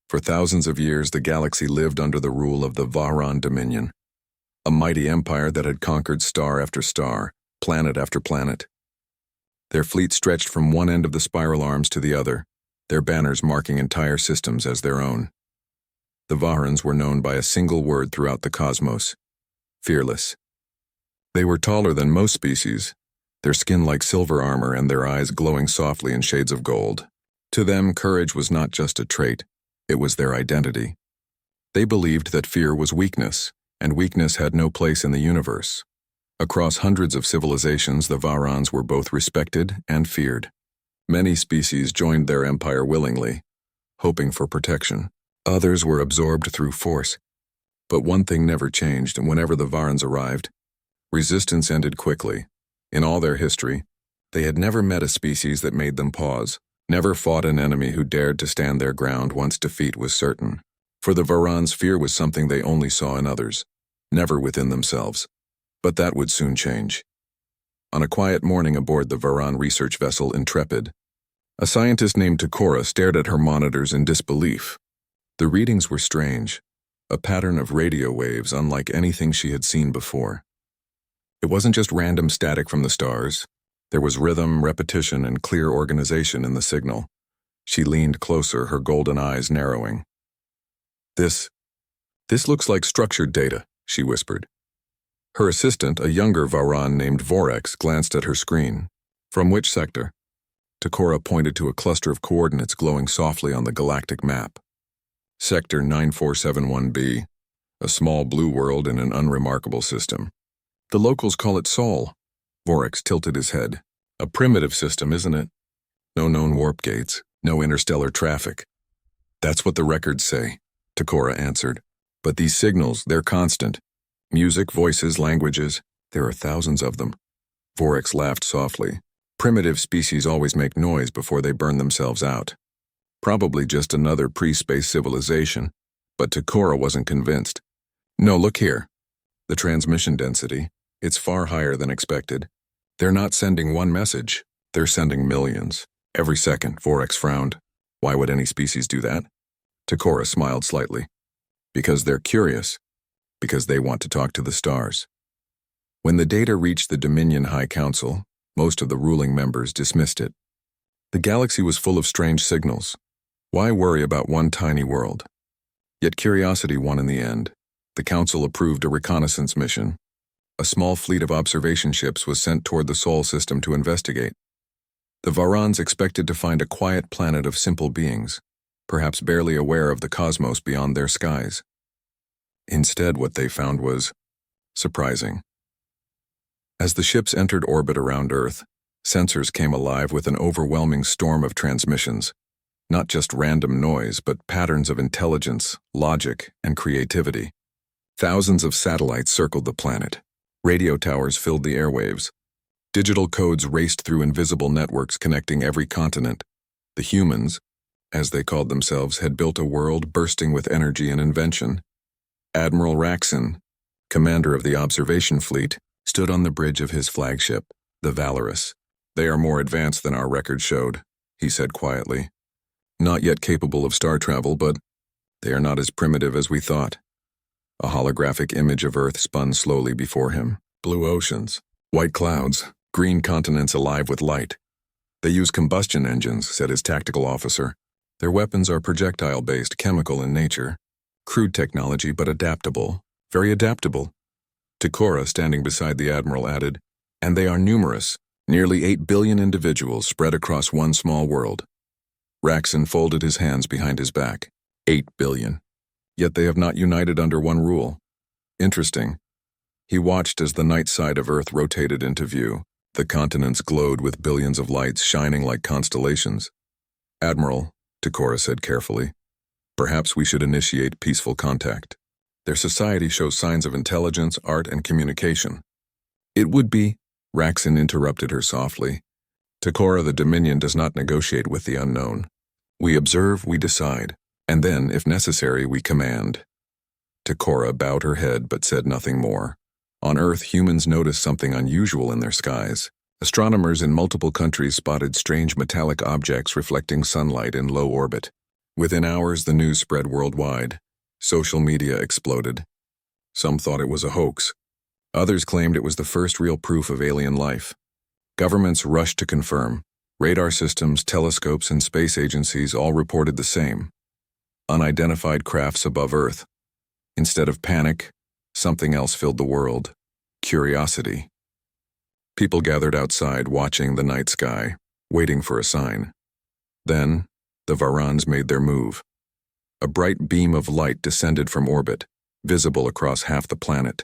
For thousands of years, the galaxy lived under the rule of the Vahran Dominion, a mighty empire that had conquered star after star, planet after planet. Their fleet stretched from one end of the spiral arms to the other, their banners marking entire systems as their own. The Vahrans were known by a single word throughout the cosmos: fearless. They were taller than most species, their skin like silver armor and their eyes glowing softly in shades of gold. To them, courage was not just a trait, it was their identity. They believed that fear was weakness, and weakness had no place in the universe. Across hundreds of civilizations, the Vahrans were both respected and feared. Many species joined their empire willingly, hoping for protection. Others were absorbed through force. But one thing never changed, and whenever the Vahrans arrived, resistance ended quickly. In all their history, they had never met a species that made them pause, never fought an enemy who dared to stand their ground once defeat was certain. For the Vahrans, fear was something they only saw in others, never within themselves. But that would soon change. On a quiet morning aboard the Vahran research vessel Intrepid, a scientist named Takora stared at her monitors in disbelief. The readings were strange, a pattern of radio waves unlike anything she had seen before. It wasn't just random static from the stars. There was rhythm, repetition, and clear organization in the signal. She leaned closer, her golden eyes narrowing. This looks like structured data," she whispered. Her assistant, a younger Vahran named Vorx, glanced at her screen. "From which sector?" Takora pointed to a cluster of coordinates glowing softly on the galactic map. "Sector 9471b, a small blue world in an unremarkable system. The locals call it Sol." Vorx tilted his head. "A primitive system, isn't it? No known warp gates, no interstellar traffic." "That's what the records say," Takora answered. "But these signals, they're constant. Music, voices, languages, there are thousands of them." Vorx laughed softly. "Primitive species always make noise before they burn themselves out. Probably just another pre-space civilization." But Takora wasn't convinced. "No, look here. The transmission density, it's far higher than expected. They're not sending one message, they're sending millions. Every second." Vorx frowned. "Why would any species do that?" Takora smiled slightly. "Because they're curious. Because they want to talk to the stars." When the data reached the Dominion High Council, most of the ruling members dismissed it. The galaxy was full of strange signals. Why worry about one tiny world? Yet curiosity won in the end. The council approved a reconnaissance mission. A small fleet of observation ships was sent toward the Sol system to investigate. The Vahrans expected to find a quiet planet of simple beings, perhaps barely aware of the cosmos beyond their skies. Instead, what they found was surprising. As the ships entered orbit around Earth, sensors came alive with an overwhelming storm of transmissions. Not just random noise, but patterns of intelligence, logic, and creativity. Thousands of satellites circled the planet. Radio towers filled the airwaves. Digital codes raced through invisible networks connecting every continent. The humans, as they called themselves, had built a world bursting with energy and invention. Admiral Raxon, commander of the observation fleet, stood on the bridge of his flagship, the Valorous. "They are more advanced than our record showed," he said quietly. "Not yet capable of star travel, but they are not as primitive as we thought." A holographic image of Earth spun slowly before him. Blue oceans, white clouds, green continents alive with light. "They use combustion engines," said his tactical officer. "Their weapons are projectile-based, chemical in nature. Crude technology, but adaptable. Very adaptable." Takora, standing beside the admiral, added, "And they are numerous, nearly 8 billion individuals spread across one small world." Raxon folded his hands behind his back. 8 billion. Yet they have not united under one rule. Interesting. He watched as the night side of Earth rotated into view. The continents glowed with billions of lights shining like constellations. "Admiral," Takora said carefully, "perhaps we should initiate peaceful contact. Their society shows signs of intelligence, art, and communication." "It would be," Raxon interrupted her softly. "Takora, the Dominion does not negotiate with the unknown. We observe, we decide, and then, if necessary, we command." Takora bowed her head but said nothing more. On Earth, humans noticed something unusual in their skies. Astronomers in multiple countries spotted strange metallic objects reflecting sunlight in low orbit. Within hours, the news spread worldwide. Social media exploded. Some thought it was a hoax. Others claimed it was the first real proof of alien life. Governments rushed to confirm. Radar systems, telescopes, and space agencies all reported the same. Unidentified crafts above Earth. Instead of panic, something else filled the world. Curiosity. People gathered outside, watching the night sky, waiting for a sign. Then, the Varans made their move. A bright beam of light descended from orbit, visible across half the planet.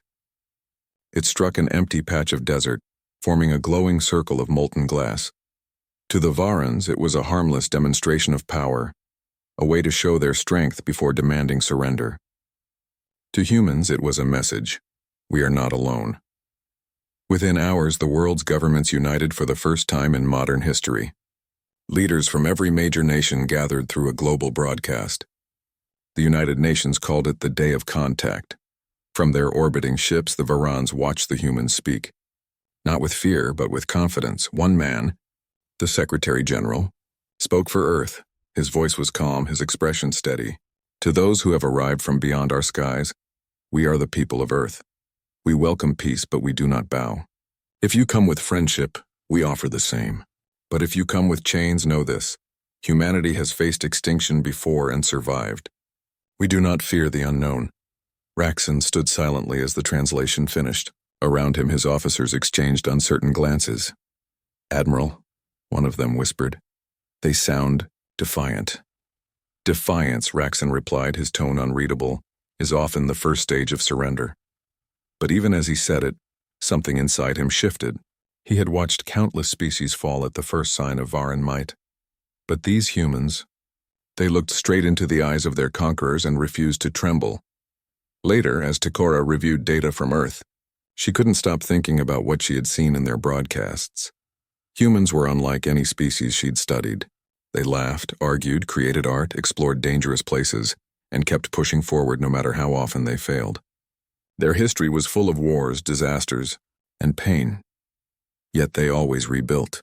It struck an empty patch of desert, forming a glowing circle of molten glass. To the Varans, it was a harmless demonstration of power, a way to show their strength before demanding surrender. To humans, it was a message: we are not alone. Within hours, the world's governments united for the first time in modern history. Leaders from every major nation gathered through a global broadcast. The United Nations called it the Day of Contact. From their orbiting ships, the Varans watched the humans speak. Not with fear, but with confidence. One man, the Secretary General, spoke for Earth. His voice was calm, his expression steady. To those who have arrived from beyond our skies, we are the people of Earth. We welcome peace, but we do not bow. If you come with friendship, we offer the same. But if you come with chains, know this: humanity has faced extinction before and survived. We do not fear the unknown. Raxon stood silently as the translation finished. Around him, his officers exchanged uncertain glances. "Admiral," one of them whispered. "They sound defiant." "Defiance," Raxon replied, his tone unreadable, "is often the first stage of surrender." But even as he said it, something inside him shifted. He had watched countless species fall at the first sign of Varan might. But these humans, they looked straight into the eyes of their conquerors and refused to tremble. Later, as Takora reviewed data from Earth, she couldn't stop thinking about what she had seen in their broadcasts. Humans were unlike any species she'd studied. They laughed, argued, created art, explored dangerous places, and kept pushing forward no matter how often they failed. Their history was full of wars, disasters, and pain. Yet they always rebuilt.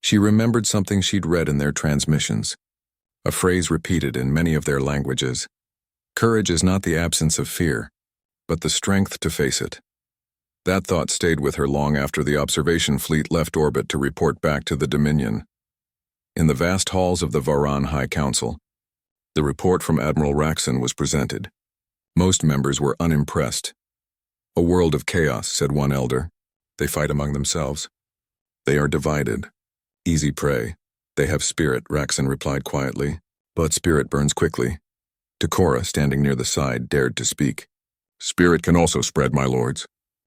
She remembered something she'd read in their transmissions, a phrase repeated in many of their languages: "Courage is not the absence of fear, but the strength to face it." That thought stayed with her long after the observation fleet left orbit to report back to the Dominion. In the vast halls of the Varan High Council, the report from Admiral Raxon was presented. Most members were unimpressed. "A world of chaos," said one elder. "They fight among themselves. They are divided. Easy prey. They have spirit," Raxon replied quietly. "But spirit burns quickly." Takora, standing near the side, dared to speak. "Spirit can also spread, my lords.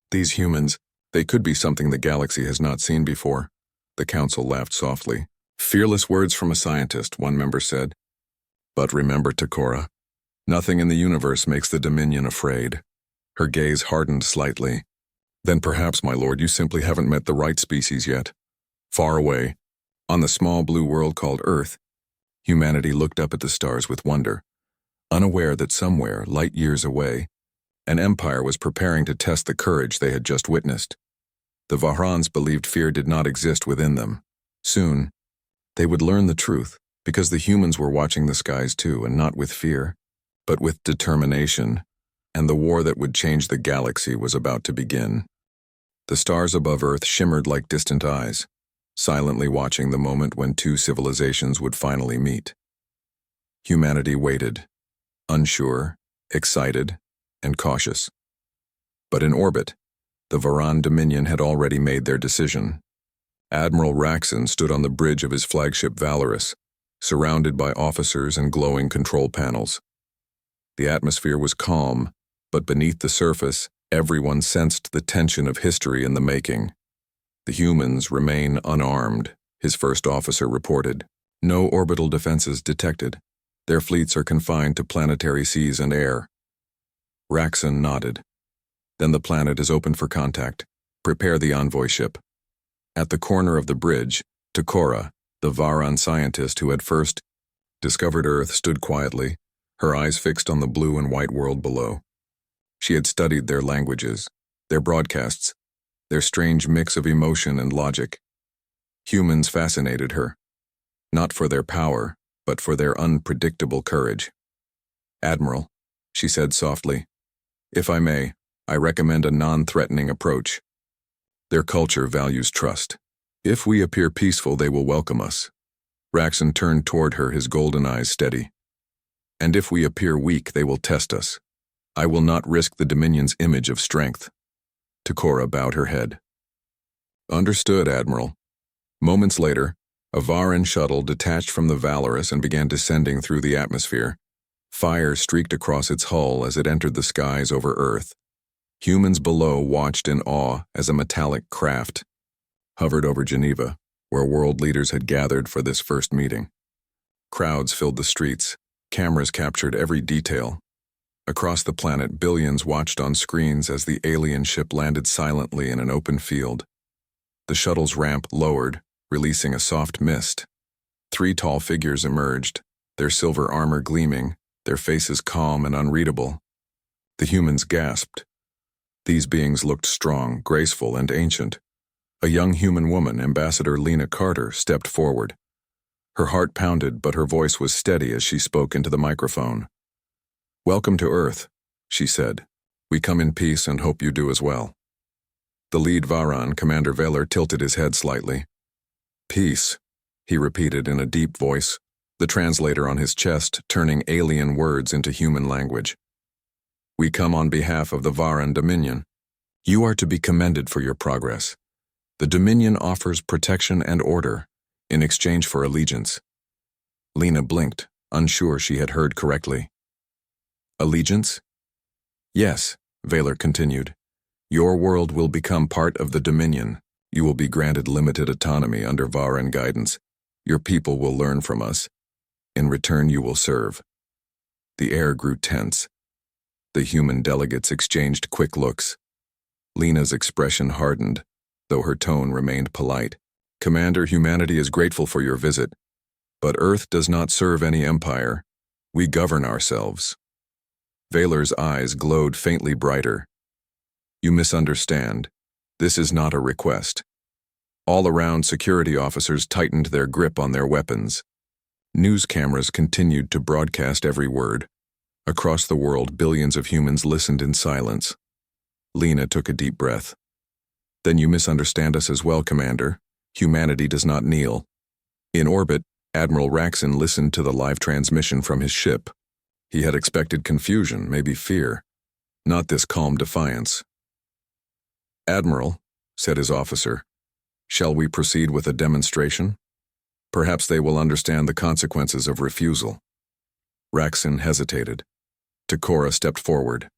These humans, they could be something the galaxy has not seen before." The council laughed softly. "Fearless words from a scientist," one member said. "But remember, Takora, nothing in the universe makes the Dominion afraid." Her gaze hardened slightly. "Then perhaps, my lord, you simply haven't met the right species yet." Far away, on the small blue world called Earth, humanity looked up at the stars with wonder, unaware that somewhere, light years away, an empire was preparing to test the courage they had just witnessed. The Vahrans believed fear did not exist within them. Soon, they would learn the truth, because the humans were watching the skies too, and not with fear, but with determination, and the war that would change the galaxy was about to begin. The stars above Earth shimmered like distant eyes, silently watching the moment when two civilizations would finally meet. Humanity waited, unsure, excited, and cautious. But in orbit, the Varan Dominion had already made their decision. Admiral Raxon stood on the bridge of his flagship Valorous, surrounded by officers and glowing control panels. The atmosphere was calm, but beneath the surface, everyone sensed the tension of history in the making. "The humans remain unarmed," his first officer reported. "No orbital defenses detected. Their fleets are confined to planetary seas and air." Raxon nodded. "Then the planet is open for contact. Prepare the envoy ship." At the corner of the bridge, Takora, the Varan scientist who had first discovered Earth, stood quietly, her eyes fixed on the blue and white world below. She had studied their languages, their broadcasts, their strange mix of emotion and logic. Humans fascinated her, not for their power, but for their unpredictable courage. "Admiral," she said softly, "if I may, I recommend a non-threatening approach. Their culture values trust. If we appear peaceful, they will welcome us." Raxon turned toward her, his golden eyes steady. "And if we appear weak, they will test us. I will not risk the Dominion's image of strength." Takora bowed her head. "Understood, Admiral." Moments later, a Varan shuttle detached from the Valorous and began descending through the atmosphere. Fire streaked across its hull as it entered the skies over Earth. Humans below watched in awe as a metallic craft hovered over Geneva, where world leaders had gathered for this first meeting. Crowds filled the streets. Cameras captured every detail. Across the planet, billions watched on screens as the alien ship landed silently in an open field. The shuttle's ramp lowered, releasing a soft mist. 3 tall figures emerged, their silver armor gleaming, their faces calm and unreadable. The humans gasped. These beings looked strong, graceful, and ancient. A young human woman, Ambassador Lena Carter, stepped forward. Her heart pounded, but her voice was steady as she spoke into the microphone. "Welcome to Earth," she said. "We come in peace and hope you do as well." The lead Varan, Commander Vaylor, tilted his head slightly. "Peace," he repeated in a deep voice, the translator on his chest turning alien words into human language. "We come on behalf of the Varan Dominion. You are to be commended for your progress. The Dominion offers protection and order in exchange for allegiance." Lena blinked, unsure she had heard correctly. "Allegiance?" "Yes," Vaylor continued. "Your world will become part of the Dominion. You will be granted limited autonomy under Varan guidance. Your people will learn from us. In return, you will serve." The air grew tense. The human delegates exchanged quick looks. Lena's expression hardened, though her tone remained polite. "Commander, humanity is grateful for your visit, but Earth does not serve any empire. We govern ourselves." Vaylor's eyes glowed faintly brighter. "You misunderstand. This is not a request." All around, security officers tightened their grip on their weapons. News cameras continued to broadcast every word. Across the world, billions of humans listened in silence. Lena took a deep breath. "Then you misunderstand us as well, Commander. Humanity does not kneel." In orbit, Admiral Raxon listened to the live transmission from his ship. He had expected confusion, maybe fear, not this calm defiance. "Admiral," said his officer, "shall we proceed with a demonstration? Perhaps they will understand the consequences of refusal." Raxon hesitated. Takora stepped forward.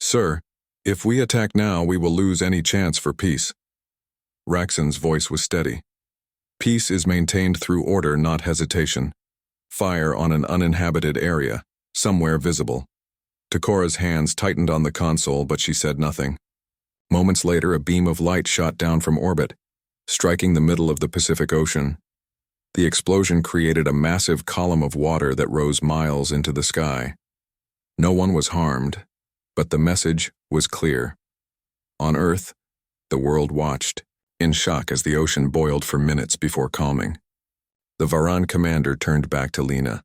"Sir, if we attack now, we will lose any chance for peace." Raxon's voice was steady. "Peace is maintained through order, not hesitation. Fire on an uninhabited area, somewhere visible." Takora's hands tightened on the console, but she said nothing. Moments later, a beam of light shot down from orbit, striking the middle of the Pacific Ocean. The explosion created a massive column of water that rose miles into the sky. No one was harmed, but the message was clear. On Earth, the world watched, in shock as the ocean boiled for minutes before calming. The Varan commander turned back to Lena.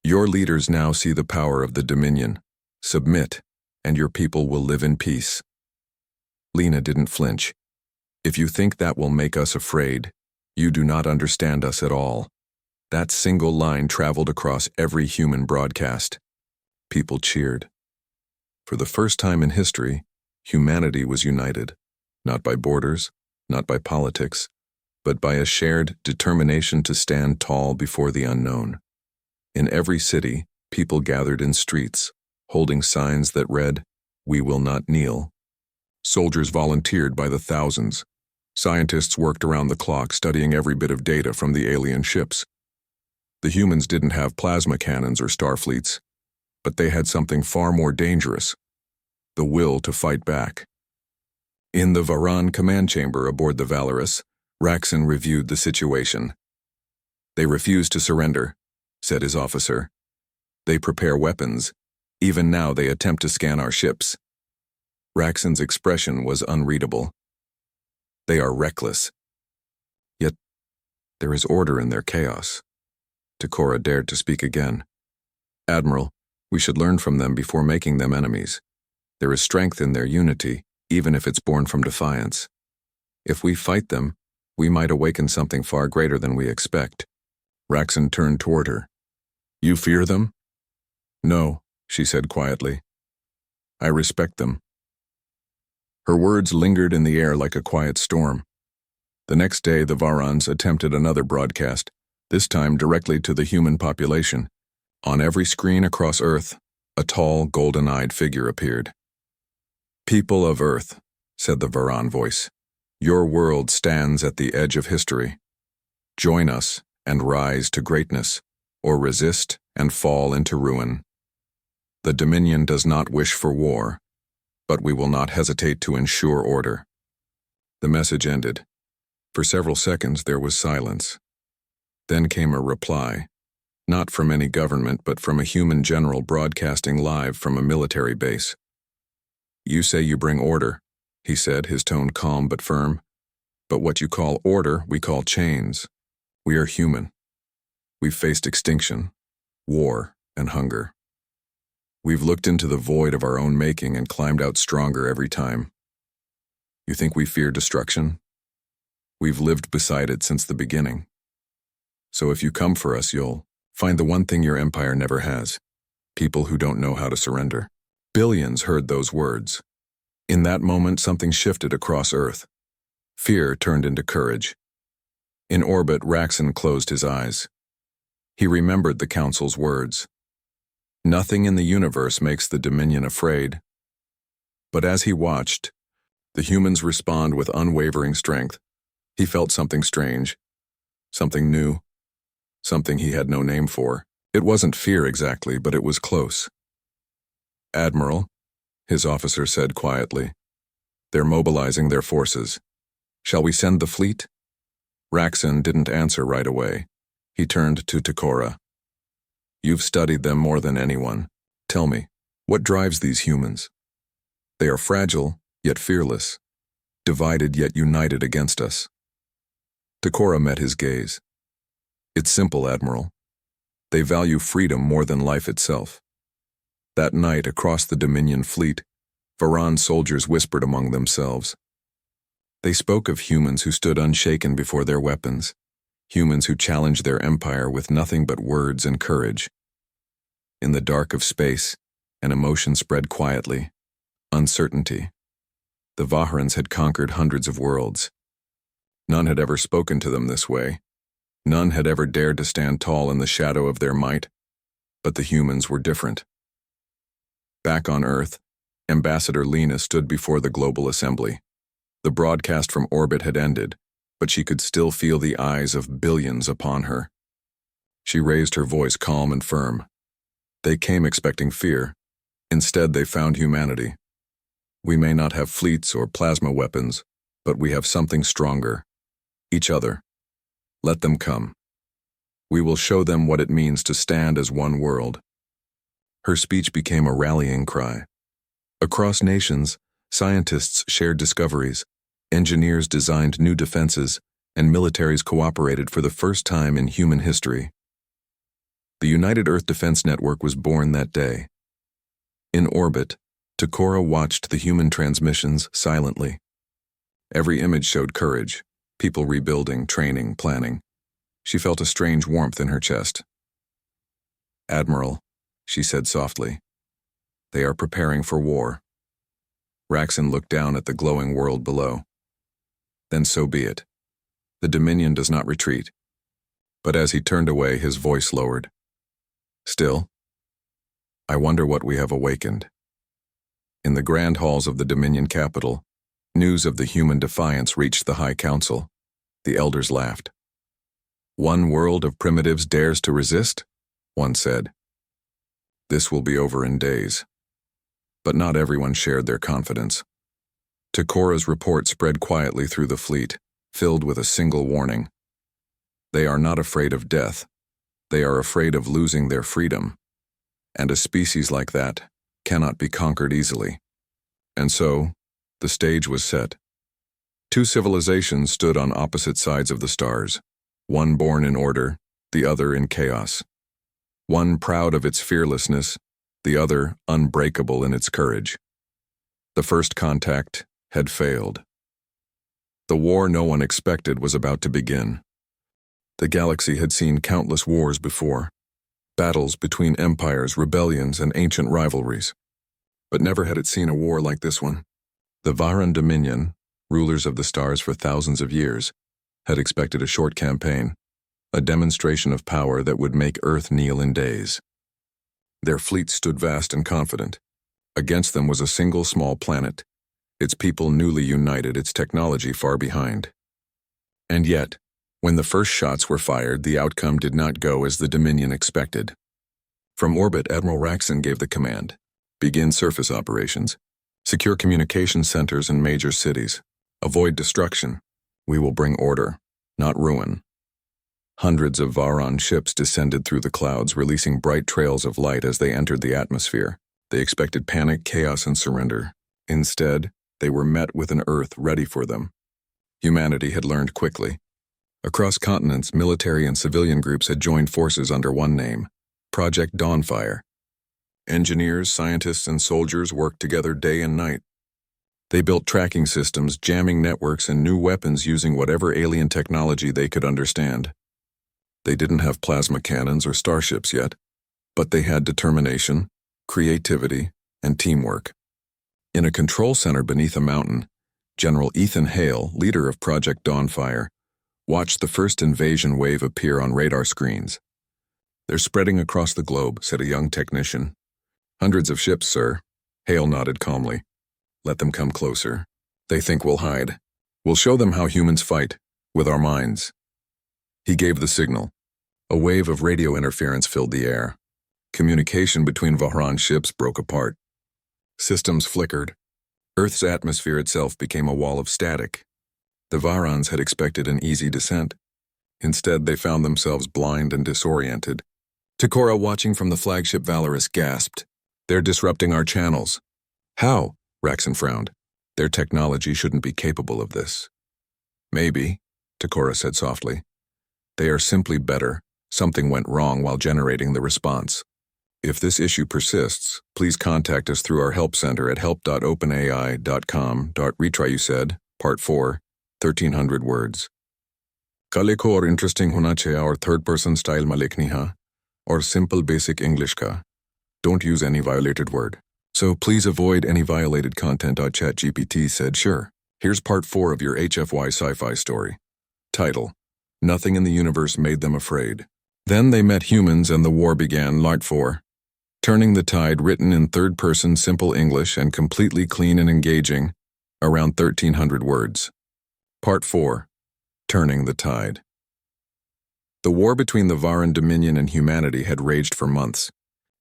"Your leaders now see the power of the Dominion. Submit, and your people will live in peace." Lena didn't flinch. "If you think that will make us afraid, you do not understand us at all." That single line traveled across every human broadcast. People cheered. For the first time in history, humanity was united, not by borders, not by politics, but by a shared determination to stand tall before the unknown. In every city, people gathered in streets, holding signs that read, "We will not kneel." Soldiers volunteered by the thousands. Scientists worked around the clock, studying every bit of data from the alien ships. The humans didn't have plasma cannons or starfleets, but they had something far more dangerous: the will to fight back. In the Varan command chamber aboard the Valorous, Raxon reviewed the situation. "They refuse to surrender," said his officer. "They prepare weapons. Even now they attempt to scan our ships." Raxon's expression was unreadable. "They are reckless. Yet there is order in their chaos." Takora dared to speak again. "Admiral, we should learn from them before making them enemies. There is strength in their unity, even if it's born from defiance. If we fight them, we might awaken something far greater than we expect." Raxon turned toward her. "You fear them?" "No," she said quietly. "I respect them." Her words lingered in the air like a quiet storm. The next day, the Varans attempted another broadcast, this time directly to the human population. On every screen across Earth, a tall, golden-eyed figure appeared. "People of Earth," said the Varan voice, "your world stands at the edge of history. Join us and rise to greatness, or resist and fall into ruin. The Dominion does not wish for war, but we will not hesitate to ensure order." The message ended. For several seconds there was silence. Then came a reply, not from any government but from a human general broadcasting live from a military base. "You say you bring order," he said, his tone calm but firm. "But what you call order, we call chains. We are human. We've faced extinction, war, and hunger. We've looked into the void of our own making and climbed out stronger every time. You think we fear destruction? We've lived beside it since the beginning. So if you come for us, you'll find the one thing your empire never has: people who don't know how to surrender." Billions heard those words. In that moment, something shifted across Earth. Fear turned into courage. In orbit, Raxon closed his eyes. He remembered the Council's words. Nothing in the universe makes the Dominion afraid. But as he watched the humans respond with unwavering strength, he felt something strange, something new, something he had no name for. It wasn't fear exactly, but it was close. "Admiral," his officer said quietly, "they're mobilizing their forces. Shall we send the fleet?" Raxon didn't answer right away. He turned to Takora. "You've studied them more than anyone. Tell me, what drives these humans? They are fragile, yet fearless, divided yet united against us." Takora met his gaze. "It's simple, Admiral. They value freedom more than life itself." That night, across the Dominion fleet, Varan soldiers whispered among themselves. They spoke of humans who stood unshaken before their weapons, humans who challenged their empire with nothing but words and courage. In the dark of space, an emotion spread quietly: uncertainty. The Vahrans had conquered hundreds of worlds. None had ever spoken to them this way. None had ever dared to stand tall in the shadow of their might. But the humans were different. Back on Earth, Ambassador Lena stood before the Global Assembly. The broadcast from orbit had ended, but she could still feel the eyes of billions upon her. She raised her voice calm and firm. They came expecting fear. Instead, they found humanity. "We may not have fleets or plasma weapons, but we have something stronger: each other. Let them come. We will show them what it means to stand as one world." Her speech became a rallying cry. Across nations, scientists shared discoveries, engineers designed new defenses, and militaries cooperated for the first time in human history. The United Earth Defense Network was born that day. In orbit, Takora watched the human transmissions silently. Every image showed courage, people rebuilding, training, planning. She felt a strange warmth in her chest. "Admiral," she said softly, "they are preparing for war." Raxon looked down at the glowing world below. "Then so be it. The Dominion does not retreat." But as he turned away, his voice lowered. "Still, I wonder what we have awakened." In the grand halls of the Dominion capital, news of the human defiance reached the High Council. The elders laughed. "One world of primitives dares to resist?" one said. "This will be over in days." But not everyone shared their confidence. Takora's report spread quietly through the fleet, filled with a single warning. They are not afraid of death. They are afraid of losing their freedom. And a species like that cannot be conquered easily. And so, the stage was set. Two civilizations stood on opposite sides of the stars, one born in order, the other in chaos. One proud of its fearlessness, the other unbreakable in its courage. The first contact had failed. The war no one expected was about to begin. The galaxy had seen countless wars before, battles between empires, rebellions, and ancient rivalries. But never had it seen a war like this one. The Varan Dominion, rulers of the stars for thousands of years, had expected a short campaign, a demonstration of power that would make Earth kneel in days. Their fleet stood vast and confident. Against them was a single small planet, its people newly united, its technology far behind. And yet, when the first shots were fired, the outcome did not go as the Dominion expected. From orbit, Admiral Raxon gave the command: begin surface operations. Secure communication centers in major cities. Avoid destruction. We will bring order, not ruin. Hundreds of Varan ships descended through the clouds, releasing bright trails of light as they entered the atmosphere. They expected panic, chaos, and surrender. Instead, they were met with an Earth ready for them. Humanity had learned quickly. Across continents, military and civilian groups had joined forces under one name: Project Dawnfire. Engineers, scientists, and soldiers worked together day and night. They built tracking systems, jamming networks, and new weapons using whatever alien technology they could understand. They didn't have plasma cannons or starships yet, but they had determination, creativity, and teamwork. In a control center beneath a mountain, General Ethan Hale, leader of Project Dawnfire, watched the first invasion wave appear on radar screens. "They're spreading across the globe," said a young technician. "Hundreds of ships, sir." Hale nodded calmly. "Let them come closer. They think we'll hide. We'll show them how humans fight, with our minds." He gave the signal. A wave of radio interference filled the air. Communication between Varan ships broke apart. Systems flickered. Earth's atmosphere itself became a wall of static. The Varans had expected an easy descent. Instead, they found themselves blind and disoriented. Takora, watching from the flagship Valorous, gasped. "They're disrupting our channels." "How?" Raxon frowned. "Their technology shouldn't be capable of this." "Maybe," Takora said softly. "They are simply better. Something went wrong while generating the response. If this issue persists, please contact us through our help center at help.openai.com. Retry, you said. Part 4, 1300 words. Kaliko or interesting hona chahiye or third-person style mein likhni hai, or simple basic English ka. Don't use any violated word. So please avoid any violated content. ChatGPT said, "Sure. Here's part 4 of your HFY sci-fi story." Title: Nothing in the universe made them afraid. Then they met humans and the war began. Part 4. Turning the Tide, written in third-person simple English and completely clean and engaging, around 1300 words. Part 4. Turning the Tide. The war between the Varan Dominion and humanity had raged for months.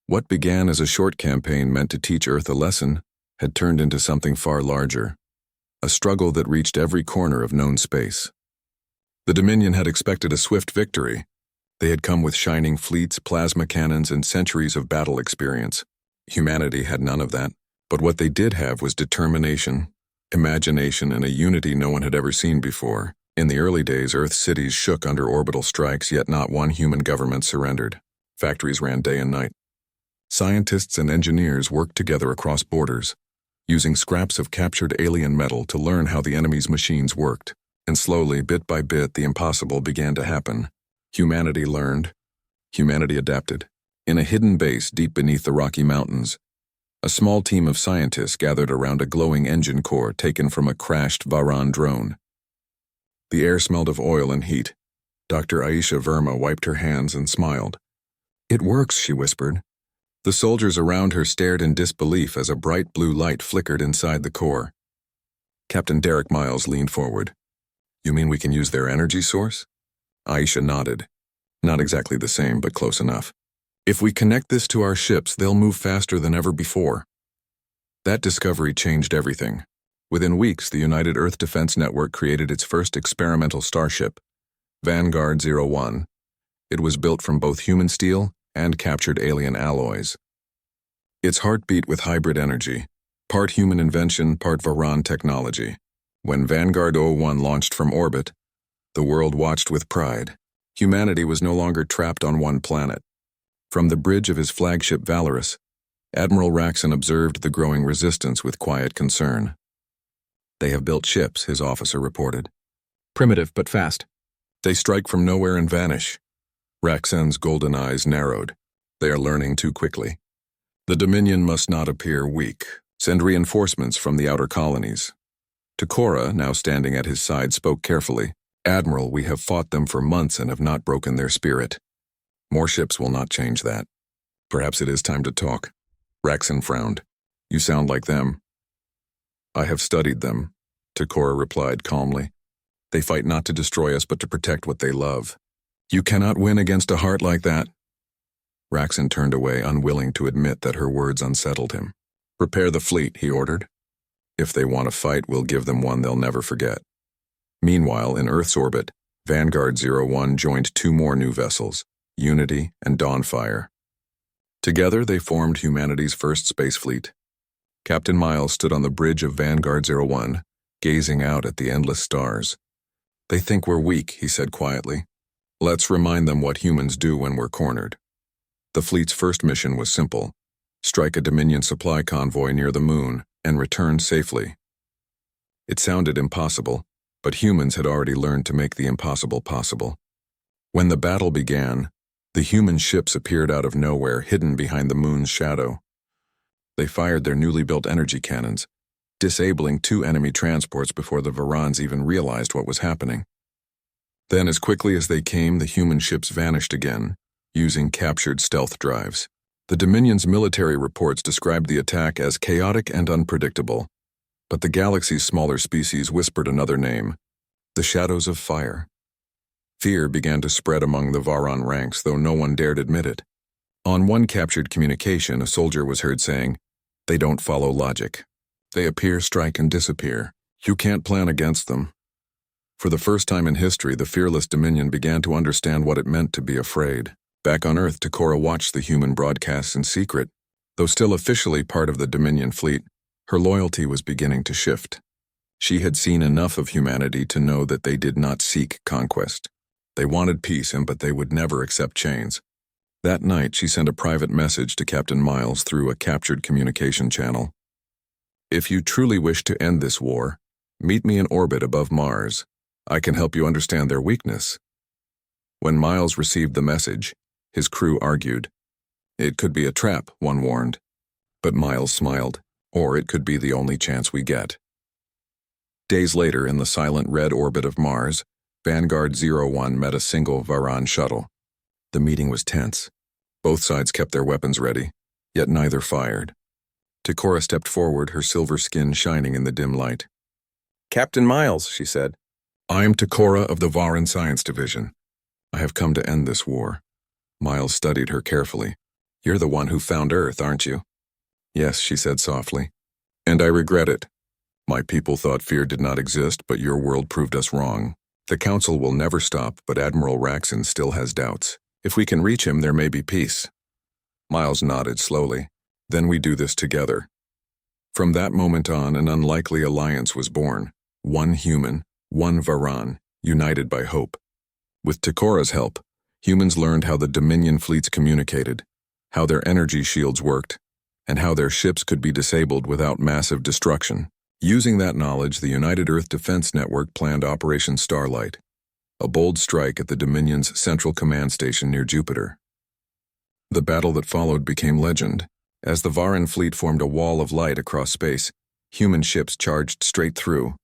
What began as a short campaign meant to teach Earth a lesson had turned into something far larger, a struggle that reached every corner of known space. The Dominion had expected a swift victory. They had come with shining fleets, plasma cannons, and centuries of battle experience. Humanity had none of that, but what they did have was determination, imagination, and a unity no one had ever seen before. In the early days, Earth's cities shook under orbital strikes, yet not one human government surrendered. Factories ran day and night. Scientists and engineers worked together across borders, using scraps of captured alien metal to learn how the enemy's machines worked. And slowly, bit by bit, the impossible began to happen. Humanity learned. Humanity adapted. In a hidden base deep beneath the Rocky Mountains, a small team of scientists gathered around a glowing engine core taken from a crashed Varan drone. The air smelled of oil and heat. Dr. Aisha Verma wiped her hands and smiled. "It works," she whispered. The soldiers around her stared in disbelief as a bright blue light flickered inside the core. Captain Derek Miles leaned forward. "You mean we can use their energy source?" Aisha nodded. "Not exactly the same, but close enough. If we connect this to our ships, they'll move faster than ever before." That discovery changed everything. Within weeks, the United Earth Defense Network created its first experimental starship, Vanguard 01. It was built from both human steel and captured alien alloys. Its heart beat with hybrid energy, part human invention, part Varan technology. When Vanguard 01 launched from orbit, the world watched with pride. Humanity was no longer trapped on one planet. From the bridge of his flagship Valorous, Admiral Raxon observed the growing resistance with quiet concern. "They have built ships," his officer reported. "Primitive but fast. They strike from nowhere and vanish." Raxon's golden eyes narrowed. "They are learning too quickly. The Dominion must not appear weak. Send reinforcements from the outer colonies." Takora, now standing at his side, spoke carefully. "Admiral, we have fought them for months and have not broken their spirit. More ships will not change that. Perhaps it is time to talk." Raxon frowned. "You sound like them." "I have studied them," Takora replied calmly. "They fight not to destroy us but to protect what they love." "You cannot win against a heart like that." Raxon turned away, unwilling to admit that her words unsettled him. "Prepare the fleet," he ordered. "If they want a fight, we'll give them one they'll never forget." Meanwhile, in Earth's orbit, Vanguard 01 joined two more new vessels, Unity and Dawnfire. Together, they formed humanity's first space fleet. Captain Miles stood on the bridge of Vanguard 01, gazing out at the endless stars. "They think we're weak," he said quietly. "Let's remind them what humans do when we're cornered." The fleet's first mission was simple: strike a Dominion supply convoy near the moon and return safely. It sounded impossible, but humans had already learned to make the impossible possible. When the battle began, the human ships appeared out of nowhere, hidden behind the moon's shadow. They fired their newly built energy cannons, disabling two enemy transports before the Varans even realized what was happening. Then, as quickly as they came, the human ships vanished again, using captured stealth drives. The Dominion's military reports described the attack as chaotic and unpredictable, but the galaxy's smaller species whispered another name: the Shadows of Fire. Fear began to spread among the Varan ranks, though no one dared admit it. On one captured communication, a soldier was heard saying, "They don't follow logic. They appear, strike, and disappear. You can't plan against them." For the first time in history, the fearless Dominion began to understand what it meant to be afraid. Back on Earth, Takora watched the human broadcasts in secret. Though still officially part of the Dominion fleet, her loyalty was beginning to shift. She had seen enough of humanity to know that they did not seek conquest. They wanted peace, but they would never accept chains. That night, she sent a private message to Captain Miles through a captured communication channel. "If you truly wish to end this war, meet me in orbit above Mars. I can help you understand their weakness." When Miles received the message, his crew argued. "It could be a trap," one warned. But Miles smiled. "Or it could be the only chance we get." Days later, in the silent red orbit of Mars, Vanguard 01 met a single Varan shuttle. The meeting was tense. Both sides kept their weapons ready, yet neither fired. Takora stepped forward, her silver skin shining in the dim light. "Captain Miles," she said. "I am Takora of the Varan Science Division. I have come to end this war." Miles studied her carefully. "You're the one who found Earth, aren't you?" "Yes," she said softly. "And I regret it. My people thought fear did not exist, but your world proved us wrong. The Council will never stop, but Admiral Raxon still has doubts. If we can reach him, there may be peace." Miles nodded slowly. "Then we do this together." From that moment on, an unlikely alliance was born. One human, one Varan, united by hope. With Takora's help, humans learned how the Dominion fleets communicated, how their energy shields worked, and how their ships could be disabled without massive destruction. Using that knowledge, the United Earth Defense Network planned Operation Starlight, a bold strike at the Dominion's central command station near Jupiter. The battle that followed became legend. As the Varan fleet formed a wall of light across space, human ships charged straight through.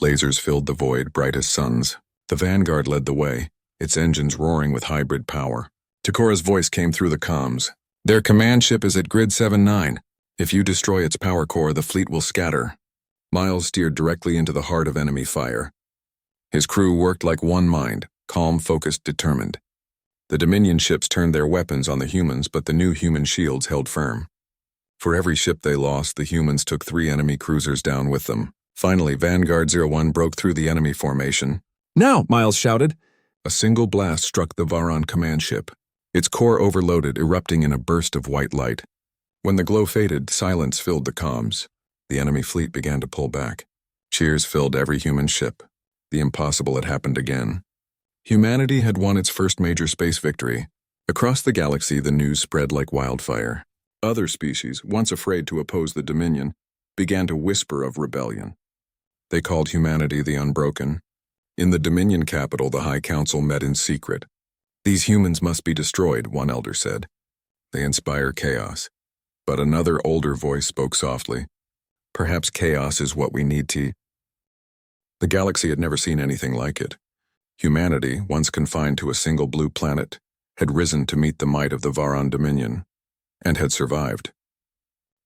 Lasers filled the void, bright as suns. The Vanguard led the way, its engines roaring with hybrid power. Takora's voice came through the comms. "Their command ship is at Grid 79. If you destroy its power core, the fleet will scatter." Miles steered directly into the heart of enemy fire. His crew worked like one mind, calm, focused, determined. The Dominion ships turned their weapons on the humans, but the new human shields held firm. For every ship they lost, the humans took 3 enemy cruisers down with them. Finally, Vanguard 01 broke through the enemy formation. "Now!" Miles shouted. A single blast struck the Varan command ship. Its core overloaded, erupting in a burst of white light. When the glow faded, silence filled the comms. The enemy fleet began to pull back. Cheers filled every human ship. The impossible had happened again. Humanity had won its first major space victory. Across the galaxy, the news spread like wildfire. Other species, once afraid to oppose the Dominion, began to whisper of rebellion. They called humanity the Unbroken. In the Dominion capital, the High Council met in secret. "These humans must be destroyed," one elder said. "They inspire chaos." But another older voice spoke softly. "Perhaps chaos is what we need to." The galaxy had never seen anything like it. Humanity, once confined to a single blue planet, had risen to meet the might of the Varan Dominion, and had survived.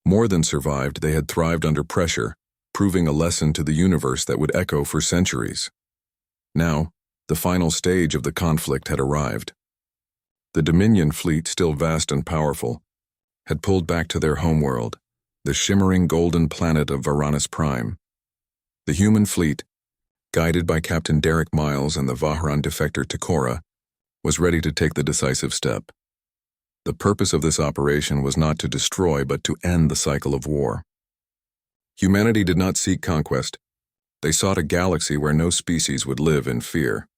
More than survived, they had thrived under pressure, proving a lesson to the universe that would echo for centuries. Now, the final stage of the conflict had arrived. The Dominion fleet, still vast and powerful, had pulled back to their homeworld, the shimmering golden planet of Varanus Prime. The human fleet, guided by Captain Derek Miles and the Varan defector Takora, was ready to take the decisive step. The purpose of this operation was not to destroy but to end the cycle of war. Humanity did not seek conquest. They sought a galaxy where no species would live in fear.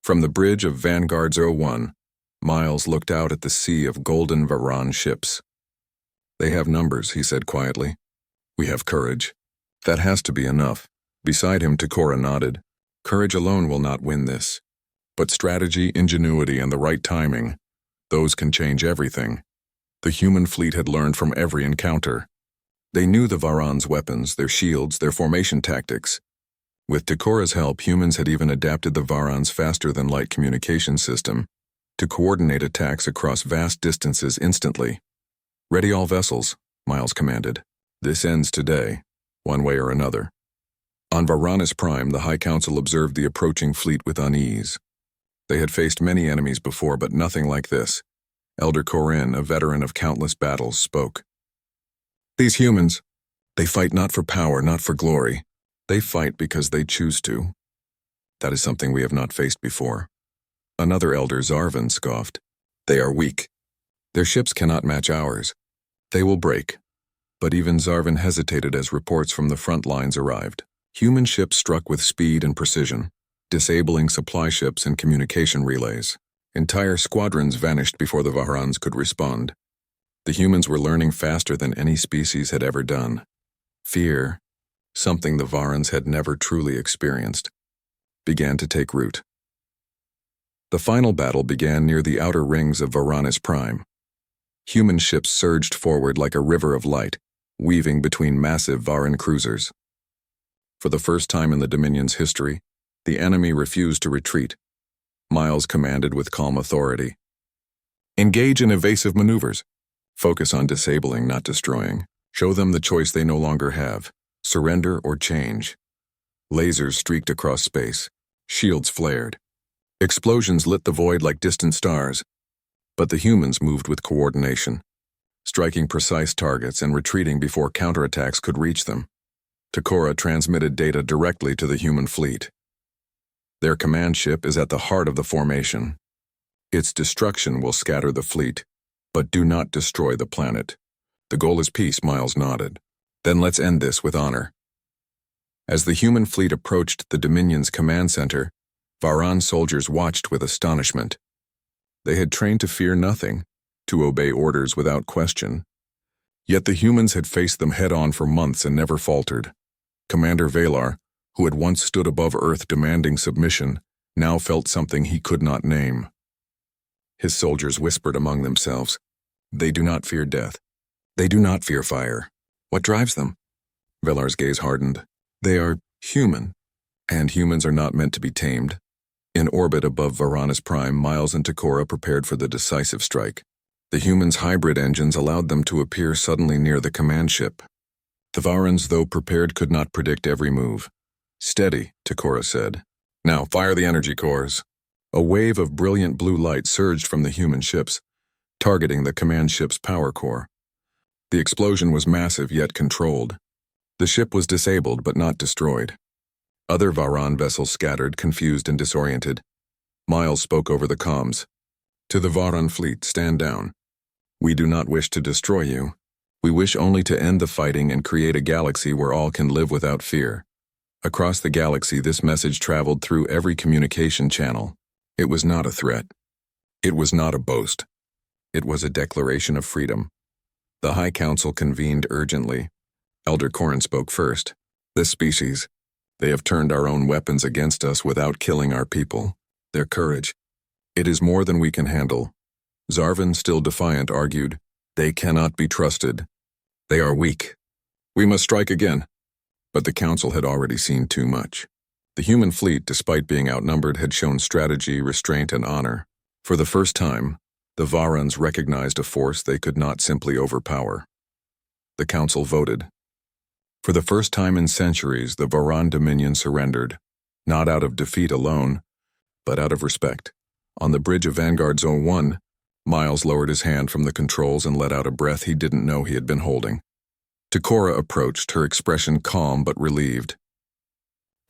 From the bridge of Vanguard 01, Miles looked out at the sea of golden Varan ships. "They have numbers," he said quietly. "We have courage. That has to be enough." Beside him, Takora nodded. "Courage alone will not win this. But strategy, ingenuity, and the right timing, those can change everything." The human fleet had learned from every encounter. They knew the Varan's weapons, their shields, their formation tactics. With Takora's help, humans had even adapted the Varan's faster-than-light communication system to coordinate attacks across vast distances instantly. "Ready all vessels," Miles commanded. "This ends today, one way or another." On Varanus Prime, the High Council observed the approaching fleet with unease. They had faced many enemies before, but nothing like this. Elder Corinne, a veteran of countless battles, spoke. "These humans, they fight not for power, not for glory. They fight because they choose to. That is something we have not faced before." Another elder, Zarvan, scoffed. "They are weak. Their ships cannot match ours. They will break." But even Zarvan hesitated as reports from the front lines arrived. Human ships struck with speed and precision, disabling supply ships and communication relays. Entire squadrons vanished before the Varans could respond. The humans were learning faster than any species had ever done. Fear, something the Varans had never truly experienced, began to take root. The final battle began near the outer rings of Varanus Prime. Human ships surged forward like a river of light, weaving between massive Varan cruisers. For the first time in the Dominion's history, the enemy refused to retreat. Miles commanded with calm authority. "Engage in evasive maneuvers. Focus on disabling, not destroying. Show them the choice they no longer have: surrender or change." Lasers streaked across space. Shields flared. Explosions lit the void like distant stars. But the humans moved with coordination, striking precise targets and retreating before counterattacks could reach them. Takora transmitted data directly to the human fleet. "Their command ship is at the heart of the formation. Its destruction will scatter the fleet, but do not destroy the planet. The goal is peace," Miles nodded. "Then let's end this with honor." As the human fleet approached the Dominion's command center, Varan soldiers watched with astonishment. They had trained to fear nothing, to obey orders without question. Yet the humans had faced them head-on for months and never faltered. Commander Valar, who had once stood above Earth demanding submission, now felt something he could not name. His soldiers whispered among themselves. "They do not fear death. They do not fear fire. What drives them?" Valar's gaze hardened. "They are human, and humans are not meant to be tamed." In orbit above Varanus Prime, Miles and Takora prepared for the decisive strike. The humans' hybrid engines allowed them to appear suddenly near the command ship. The Varans, though prepared, could not predict every move. "Steady," Takora said. "Now fire the energy cores." A wave of brilliant blue light surged from the human ships, targeting the command ship's power core. The explosion was massive yet controlled. The ship was disabled but not destroyed. Other Varan vessels scattered, confused and disoriented. Miles spoke over the comms. "To the Varan fleet, stand down. We do not wish to destroy you. We wish only to end the fighting and create a galaxy where all can live without fear." Across the galaxy, this message traveled through every communication channel. It was not a threat. It was not a boast. It was a declaration of freedom. The High Council convened urgently. Elder Corrin spoke first. This species, they have turned our own weapons against us without killing our people. Their courage, it is more than we can handle. Zarvan, still defiant, argued, they cannot be trusted. They are weak. We must strike again. But the Council had already seen too much. The human fleet, despite being outnumbered, had shown strategy, restraint, and honor. For the first time, the Varans recognized a force they could not simply overpower. The Council voted. For the first time in centuries, the Varan Dominion surrendered, not out of defeat alone, but out of respect. On the bridge of Vanguard Zone 1, Miles lowered his hand from the controls and let out a breath he didn't know he had been holding. Takora approached, her expression calm but relieved.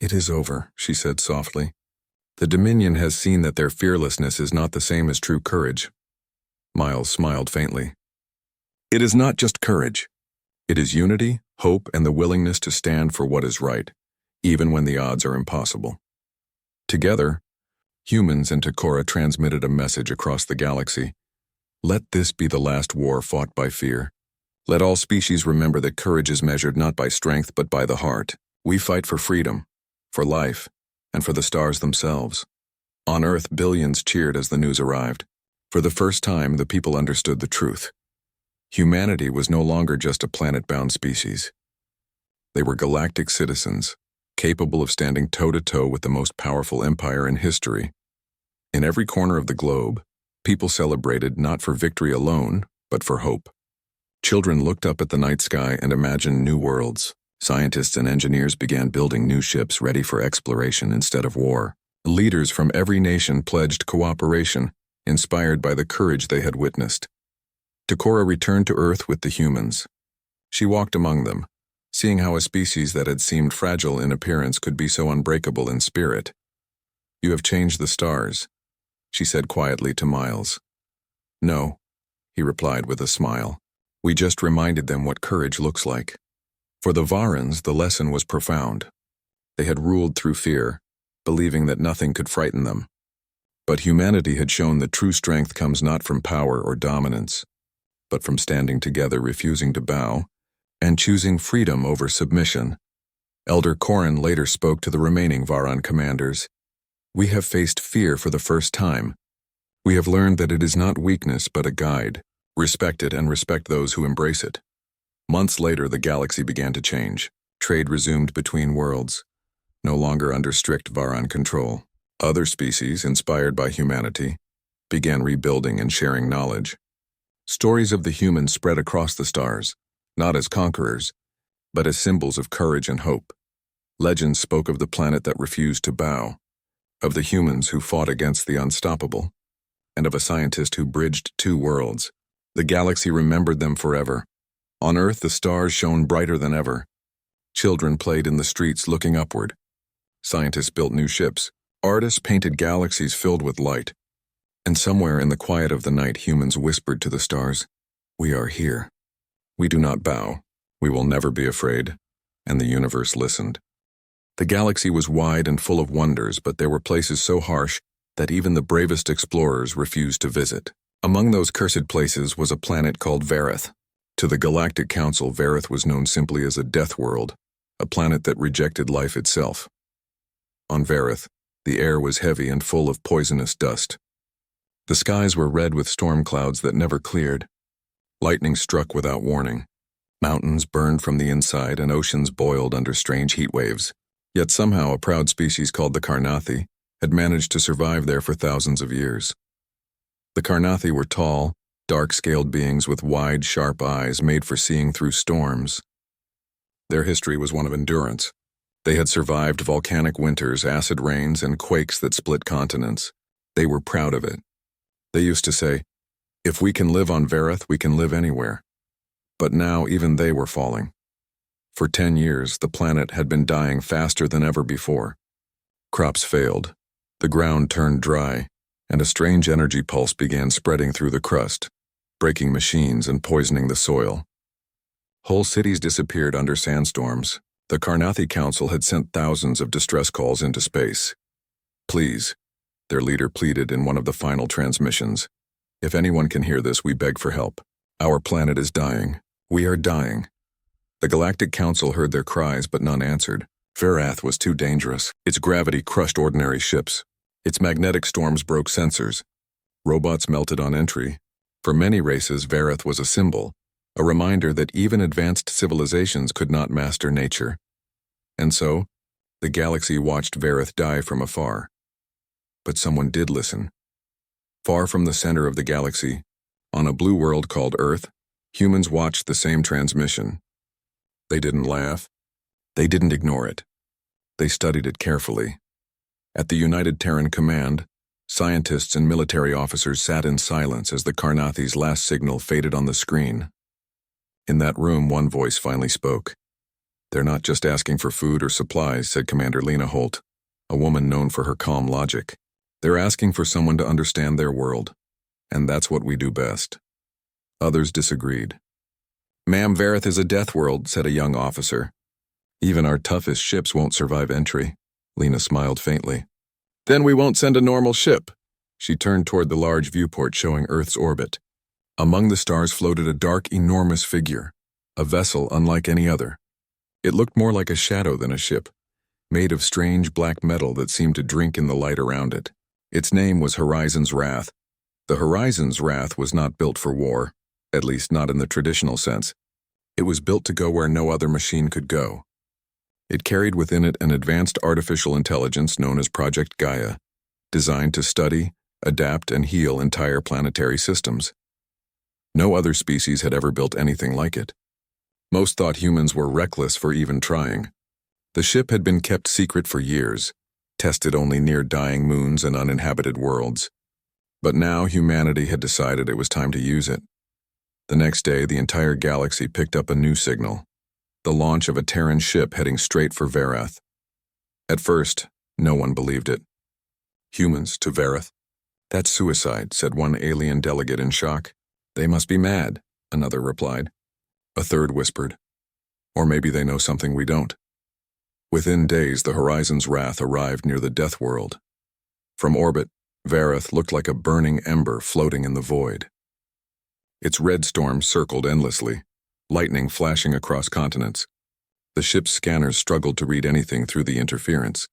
It is over, she said softly. The Dominion has seen that their fearlessness is not the same as true courage. Miles smiled faintly. It is not just courage. It is unity, hope, and the willingness to stand for what is right, even when the odds are impossible. Together, humans and Takora transmitted a message across the galaxy. Let this be the last war fought by fear. Let all species remember that courage is measured not by strength but by the heart. We fight for freedom, for life, and for the stars themselves. On Earth, billions cheered as the news arrived. For the first time, the people understood the truth. Humanity was no longer just a planet-bound species. They were galactic citizens, capable of standing toe-to-toe with the most powerful empire in history. In every corner of the globe, people celebrated not for victory alone, but for hope. Children looked up at the night sky and imagined new worlds. Scientists and engineers began building new ships ready for exploration instead of war. Leaders from every nation pledged cooperation, inspired by the courage they had witnessed. Takora returned to Earth with the humans. She walked among them, seeing how a species that had seemed fragile in appearance could be so unbreakable in spirit. You have changed the stars, she said quietly to Miles. No, he replied with a smile. We just reminded them what courage looks like. For the Varans, the lesson was profound. They had ruled through fear, believing that nothing could frighten them. But humanity had shown that true strength comes not from power or dominance, but from standing together, refusing to bow, and choosing freedom over submission. Elder Corrin later spoke to the remaining Varan commanders. We have faced fear for the first time. We have learned that it is not weakness but a guide. Respect it and respect those who embrace it. Months later, the galaxy began to change. Trade resumed between worlds, no longer under strict Varan control. Other species, inspired by humanity, began rebuilding and sharing knowledge. Stories of the humans spread across the stars, not as conquerors, but as symbols of courage and hope. Legends spoke of the planet that refused to bow, of the humans who fought against the unstoppable, and of a scientist who bridged two worlds. The galaxy remembered them forever. On Earth, the stars shone brighter than ever. Children played in the streets looking upward. Scientists built new ships. Artists painted galaxies filled with light. And somewhere in the quiet of the night, humans whispered to the stars, "We are here. We do not bow. We will never be afraid." And the universe listened. The galaxy was wide and full of wonders, but there were places so harsh that even the bravest explorers refused to visit. Among those cursed places was a planet called Vareth. To the Galactic Council, Vareth was known simply as a death world, a planet that rejected life itself. On Vareth, the air was heavy and full of poisonous dust. The skies were red with storm clouds that never cleared. Lightning struck without warning. Mountains burned from the inside and oceans boiled under strange heat waves. Yet somehow a proud species called the Karnathi had managed to survive there for thousands of years. The Karnathi were tall, dark-scaled beings with wide, sharp eyes made for seeing through storms. Their history was one of endurance. They had survived volcanic winters, acid rains, and quakes that split continents. They were proud of it. They used to say, "If we can live on Vareth, we can live anywhere." But now even they were falling. For 10 years, the planet had been dying faster than ever before. Crops failed, the ground turned dry, and a strange energy pulse began spreading through the crust, breaking machines and poisoning the soil. Whole cities disappeared under sandstorms. The Karnathi Council had sent thousands of distress calls into space. "Please, their leader pleaded in one of the final transmissions. "If anyone can hear this, we beg for help. Our planet is dying. We are dying." The Galactic Council heard their cries, but none answered. Verath was too dangerous. Its gravity crushed ordinary ships. Its magnetic storms broke sensors. Robots melted on entry. For many races, Verath was a symbol, a reminder that even advanced civilizations could not master nature. And so, the galaxy watched Verath die from afar. But someone did listen. Far from the center of the galaxy, on a blue world called Earth, humans watched the same transmission. They didn't laugh. They didn't ignore it. They studied it carefully. At the United Terran Command, scientists and military officers sat in silence as the Karnathi's last signal faded on the screen. In that room, one voice finally spoke. "They're not just asking for food or supplies," said Commander Lena Holt, a woman known for her calm logic. "They're asking for someone to understand their world, and that's what we do best." Others disagreed. "Ma'am, Verath is a death world," said a young officer. "Even our toughest ships won't survive entry." Lena smiled faintly. "Then we won't send a normal ship." She turned toward the large viewport showing Earth's orbit. Among the stars floated a dark, enormous figure, a vessel unlike any other. It looked more like a shadow than a ship, made of strange black metal that seemed to drink in the light around it. Its name was Horizon's Wrath. The Horizon's Wrath was not built for war, at least not in the traditional sense. It was built to go where no other machine could go. It carried within it an advanced artificial intelligence known as Project Gaia, designed to study, adapt, and heal entire planetary systems. No other species had ever built anything like it. Most thought humans were reckless for even trying. The ship had been kept secret for years, tested only near dying moons and uninhabited worlds. But now humanity had decided it was time to use it. The next day, the entire galaxy picked up a new signal. The launch of a Terran ship heading straight for Verath. At first, no one believed it. "Humans to Verath? That's suicide," said one alien delegate in shock. "They must be mad," another replied. A third whispered, "Or maybe they know something we don't." Within days, the Horizon's Wrath arrived near the Death World. From orbit, Verath looked like a burning ember floating in the void. Its red storm circled endlessly, lightning flashing across continents. The ship's scanners struggled to read anything through the interference.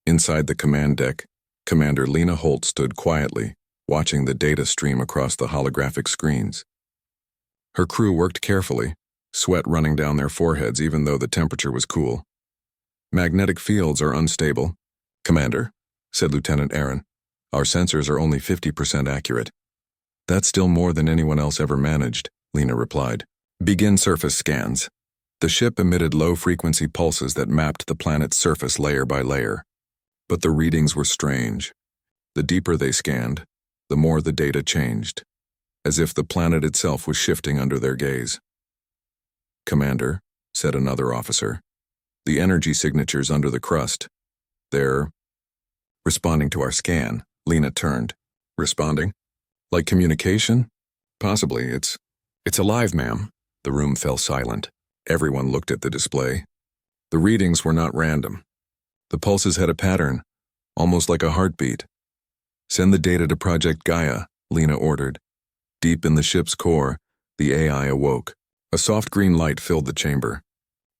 Inside the command deck, Commander Lena Holt stood quietly, watching the data stream across the holographic screens. Her crew worked carefully, sweat running down their foreheads even though the temperature was cool. "Magnetic fields are unstable, Commander," said Lieutenant Aaron. "Our sensors are only 50% accurate." "That's still more than anyone else ever managed," Lena replied. "Begin surface scans." The ship emitted low-frequency pulses that mapped the planet's surface layer by layer. But the readings were strange. The deeper they scanned, the more the data changed, as if the planet itself was shifting under their gaze. "Commander," said another officer, "the energy signatures under the crust, they're responding to our scan." Lena turned. "Responding? Like communication?" "Possibly. It's alive, ma'am." The room fell silent. Everyone looked at the display. The readings were not random. The pulses had a pattern, almost like a heartbeat. "Send the data to Project Gaia," Lena ordered. Deep in the ship's core, the AI awoke. A soft green light filled the chamber.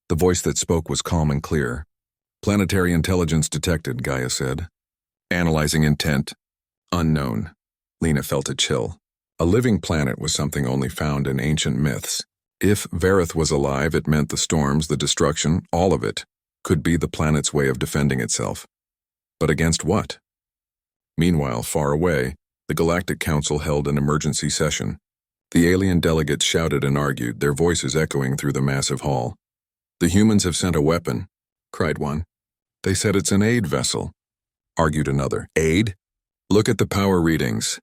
The voice that spoke was calm and clear. "Planetary intelligence detected," Gaia said. "Analyzing intent. Unknown." Lena felt a chill. A living planet was something only found in ancient myths. If Verath was alive, it meant the storms, the destruction, all of it, could be the planet's way of defending itself. But against what? Meanwhile, far away, the Galactic Council held an emergency session. The alien delegates shouted and argued, their voices echoing through the massive hall. "The humans have sent a weapon," cried one. "They said it's an aid vessel," argued another. "Aid? Look at the power readings.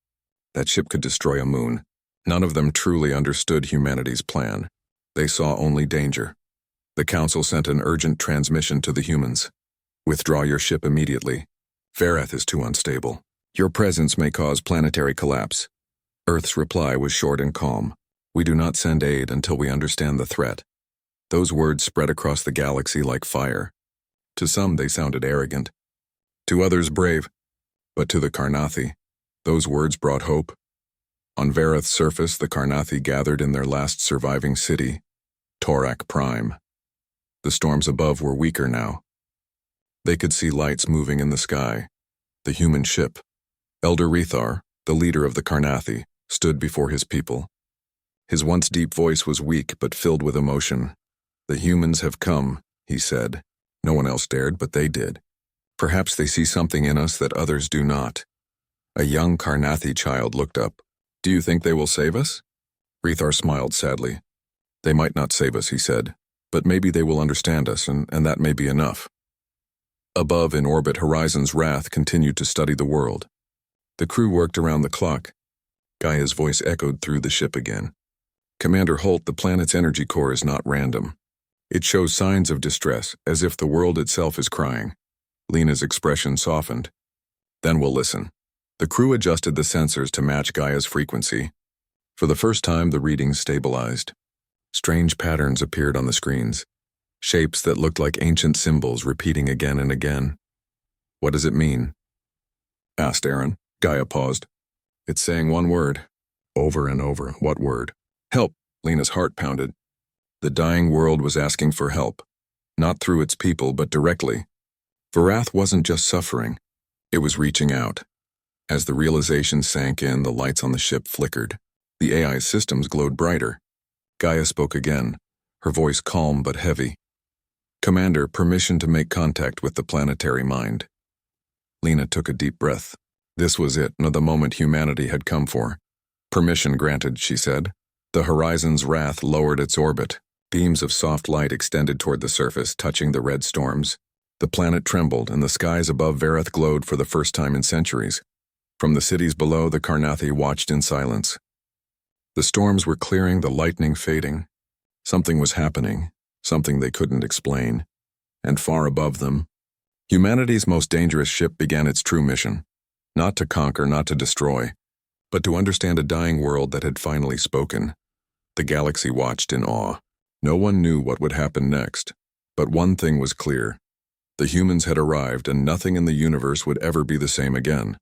That ship could destroy a moon." None of them truly understood humanity's plan. They saw only danger. The Council sent an urgent transmission to the humans. "Withdraw your ship immediately. Verath is too unstable. Your presence may cause planetary collapse." Earth's reply was short and calm. "We do not send aid until we understand the threat." Those words spread across the galaxy like fire. To some, they sounded arrogant. To others, brave. But to the Carnathi, those words brought hope. On Vareth's surface, the Carnathi gathered in their last surviving city, GalacticPrime. The storms above were weaker now. They could see lights moving in the sky. The human ship. Elder Rethar, the leader of the Carnathi, stood before his people. His once deep voice was weak but filled with emotion. "The humans have come," he said. No one else dared, but they did. "Perhaps they see something in us that others do not." A young Carnathi child looked up. "Do you think they will save us?" Rethar smiled sadly. "They might not save us," he said, "but maybe they will understand us, and that may be enough." Above in orbit, Horizon's Wrath continued to study the world. The crew worked around the clock. Gaia's voice echoed through the ship again. "Commander Holt, the planet's energy core is not random. It shows signs of distress, as if the world itself is crying." Lena's expression softened. "Then we'll listen." The crew adjusted the sensors to match Gaia's frequency. For the first time, the readings stabilized. Strange patterns appeared on the screens. Shapes that looked like ancient symbols repeating again and again. "What does it mean?" asked Aaron. Gaia paused. "It's saying one word. Over and over. What word?" "Help." Lena's heart pounded. The dying world was asking for help. Not through its people, but directly. Varath wasn't just suffering. It was reaching out. As the realization sank in, the lights on the ship flickered. The AI systems glowed brighter. Gaia spoke again, her voice calm but heavy. "Commander, permission to make contact with the planetary mind." Lena took a deep breath. This was it, the moment humanity had come for. "Permission granted," she said. The Horizon's Wrath lowered its orbit. Beams of soft light extended toward the surface, touching the red storms. The planet trembled, and the skies above Vareth glowed for the first time in centuries. From the cities below, the Carnathi watched in silence. The storms were clearing, the lightning fading. Something was happening, something they couldn't explain. And far above them, humanity's most dangerous ship began its true mission. Not to conquer, not to destroy, but to understand a dying world that had finally spoken. The galaxy watched in awe. No one knew what would happen next, but one thing was clear. The humans had arrived, and nothing in the universe would ever be the same again.